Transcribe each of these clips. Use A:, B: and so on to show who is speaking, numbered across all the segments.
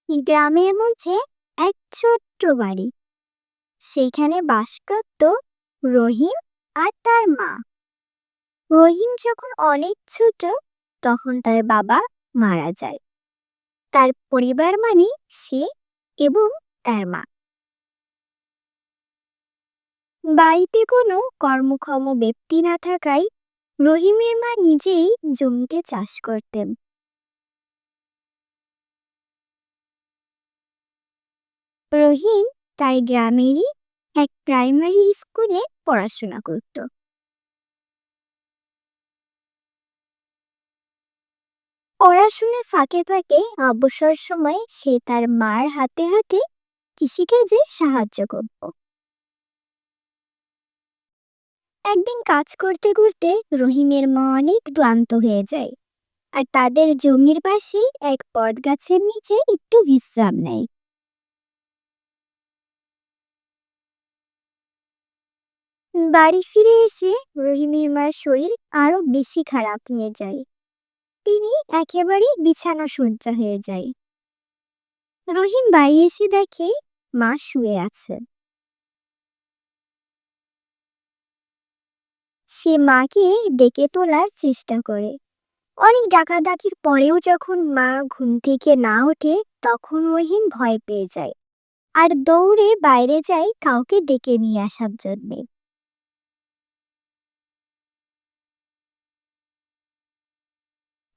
A: গ্রামের মধ্যে এক ছোট্ট বাড়ি, সেখানে বাস করত রহিম আর তার মা। রহিম যখন অনেক ছোট তখন তার বাবা মারা যায়। তার পরিবার মানে সে এবং তার মা। বাড়িতে কোনো কর্মক্ষম ব্যক্তি না থাকায় রহিমের মা নিজেই জমিতে চাষ করতেন। রহিম তাই গ্রামেরই এক প্রাইমারি স্কুলে পড়াশোনা করত। পড়াশোনার ফাঁকে ফাঁকে অবসর সময়ে সে তার মার হাতে হাতে কৃষিকাজে সাহায্য করত। একদিন কাজ করতে করতে রহিমের মা অনেক ক্লান্ত হয়ে যায় আর তাদের জমির পাশে এক বট গাছের নিচে একটু বিশ্রাম নেয়। বাড়ি ফিরে এসে রহিমের মার শরীর আরো বেশি খারাপ হয়ে যায়। তিনি একেবারে বিছানা শয্যা হয়ে যায়। রহিম বাড়ি এসে দেখে মা শুয়ে আছে। সে মাকে ডেকে তোলার চেষ্টা করে। অনেক ডাকাডাকির পরেও যখন মা ঘুম থেকে না ওঠে তখন রহিম ভয় পেয়ে যায় আর দৌড়ে বাইরে যায় কাউকে ডেকে নিয়ে আসার জন্য।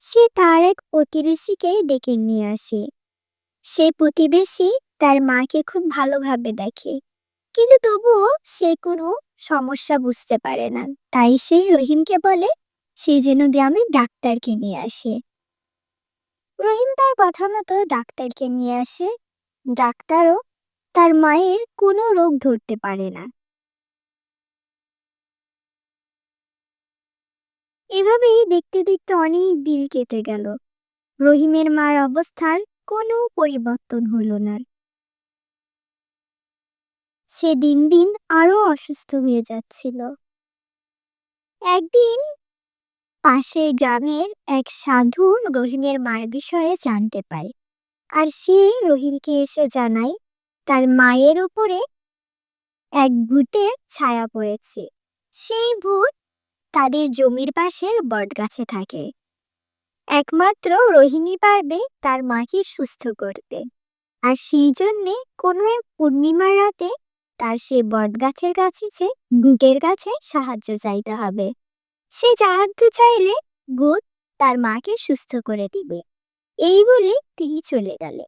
A: সে তার এক প্রতিবেশীকে ডেকে নিয়ে আসে। সে প্রতিবেশী তার মাকে খুব ভালোভাবে দেখে, কিন্তু তবুও সে কোনো সমস্যা বুঝতে পারে না। তাই সে রহিমকে বলে সে যেন গ্রামে ডাক্তারকে নিয়ে আসে। রহিম তার কথা মতো ডাক্তারকে নিয়ে আসে। ডাক্তারও তার মায়ের কোনো রোগ ধরতে পারে না। এভাবেই দেখতে দেখতে অনেক দিন কেটে গেল। রহিমের মার অবস্থার কোনো পরিবর্তন হলো না। সে দিন দিন আরো অসুস্থ হয়ে যাচ্ছিল। একদিন পাশের গ্রামের এক সাধু রহিমের মায়ের বিষয়ে জানতে পারে আর সে রহিমকে এসে জানায় তার মায়ের উপরে এক ভূতের ছায়া পড়েছে। সেই ভূত তাদের জমির পাশের বটগাছে থাকে। একমাত্র রহিমই পারবে তার মাকে সুস্থ করতে। আর সেই জন্যে কোনো এক পূর্ণিমার রাতে তার সেই বটগাছের কাছে যে ভূতের কাছে সাহায্য চাইতে হবে। সে সাহায্য চাইলে ভূত তার মাকে সুস্থ করে দিবে। এই বলে তিনি চলে গেল।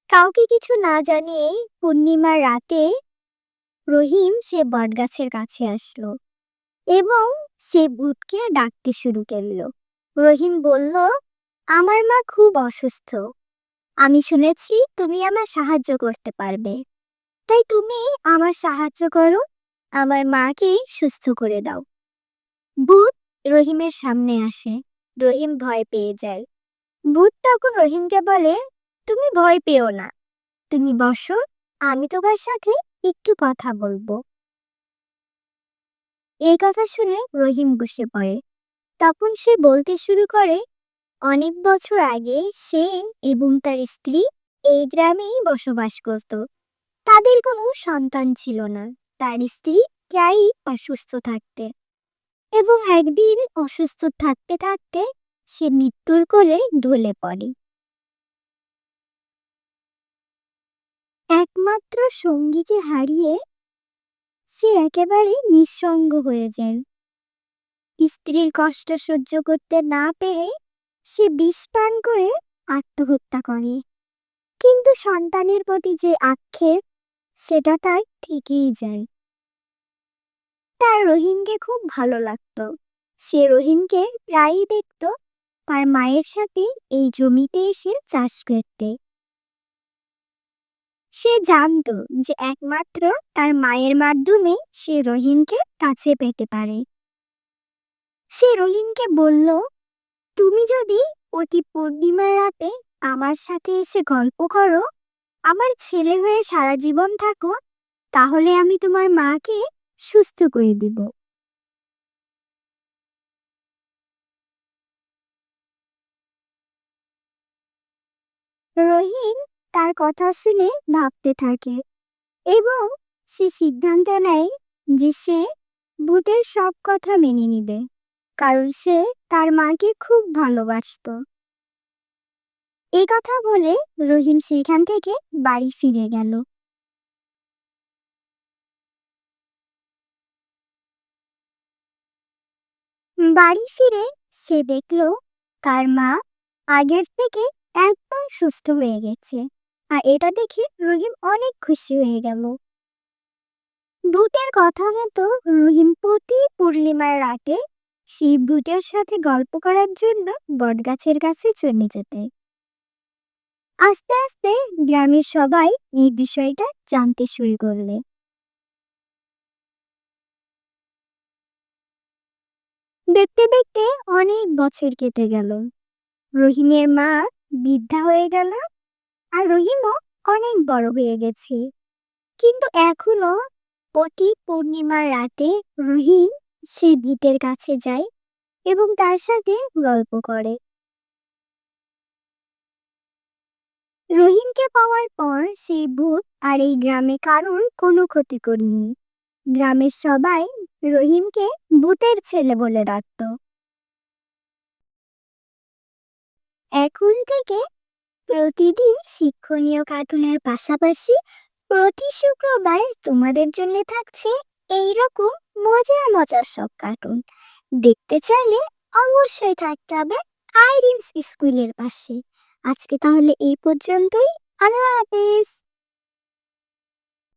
A: কাউকে কিছু না জানিয়ে পূর্ণিমার রাতে রহিম সে বটগাছের কাছে আসলো এবং সে ভূতকে ডাকতে শুরু করলো। রহিম বলল, আমার মা খুব অসুস্থ। আমি শুনেছি তুমি আমার সাহায্য করতে পারবে, তাই তুমি আমার সাহায্য করো, আমার মাকে সুস্থ করে দাও। ভূত রহিমের সামনে আসে। রহিম ভয় পেয়ে যায়। ভূত তখন রহিমকে বলে, তুমি ভয় পেও না, তুমি বসো, আমি তোমার সাথে একটু কথা বলবো। এই কথা শুনে রহিম বসে পড়ে। তখন সে বলতে শুরু করে, অনেক বছর আগে সে এবং তার স্ত্রী এই গ্রামেই বসবাস করত। তাদের কোনো সন্তান ছিল না। তার স্ত্রী প্রায়ই অসুস্থ থাকতে এবং একদিন অসুস্থ থাকতে থাকতে সে মৃত্যুর কোলে ঢলে পড়ে। একমাত্র সঙ্গীকে হারিয়ে সে একেবারে নিঃসঙ্গ হয়ে যায়। স্ত্রীর কষ্ট সহ্য করতে না পেরে সে বিষ পান করে আত্মহত্যা করে। কিন্তু সন্তানের প্রতি যে আক্ষেপ সেটা তার থেকেই যায়। তার রহিমকে খুব ভালো লাগতো। সে রহিমকে প্রায়ই দেখতো তার মায়ের সাথে এই জমিতে এসে চাষ করতে। সে জানতো যে একমাত্র তার মায়ের মাধ্যমে সে রহিমকে কাছে পেতে পারে। সে রহিমকে বলল, তুমি যদি প্রতি পূর্ণিমার রাতে আমার সাথে এসে গল্প করো, আমার ছেলে হয়ে সারা জীবন থাকো, তাহলে আমি তোমার মাকে সুস্থ করে দিব। রহিম তার কথা শুনে ভাবতে থাকে এবং সে সিদ্ধান্ত নেয় যে সে ভূতের সব কথা মেনে নিবে, কারণ সে তার মাকে খুব ভালোবাসতো। এই কথা বলে রহিম সেখান থেকে বাড়ি ফিরে গেল। বাড়ি ফিরে সে দেখলো তার মা আগের থেকে একদম সুস্থ হয়ে গেছে, আর এটা দেখে রহিম অনেক খুশি হয়ে গেল। ভূতের কথা মতো রহিম প্রতি পূর্ণিমার রাতে সেই ভূতের সাথে গল্প করার জন্য বটগাছের কাছে চলে যেত। আস্তে আস্তে গ্রামের সবাই এই বিষয়টা জানতে শুরু করলে। দেখতে দেখতে অনেক বছর কেটে গেল। রহিমের মা বৃদ্ধা হয়ে গেল, আর রহিমও অনেক বড় হয়ে গেছে। কিন্তু এখনো প্রতি পূর্ণিমার রাতে রহিম সেই ভূতের কাছে যায় এবং তার সাথে গল্প করে। রহিমকে পাওয়ার পর সেই ভূত আর এই গ্রামে কারোর কোনো ক্ষতি করেনি। গ্রামের সবাই রহিমকে ভূতের ছেলে বলে ডাকতো। এখন থেকে প্রতিদিন শিক্ষণীয় কার্টুনের পাশাপাশি প্রতি শুক্রবার তোমাদের জন্য থাকছে এইরকম মজার মজার সব কার্টুন। দেখতে চাইলে অবশ্যই থাকতে হবে আইরিনস স্কুলের পাশে। আজকে তাহলে এই পর্যন্তই। আল্লাহ হাফেজ।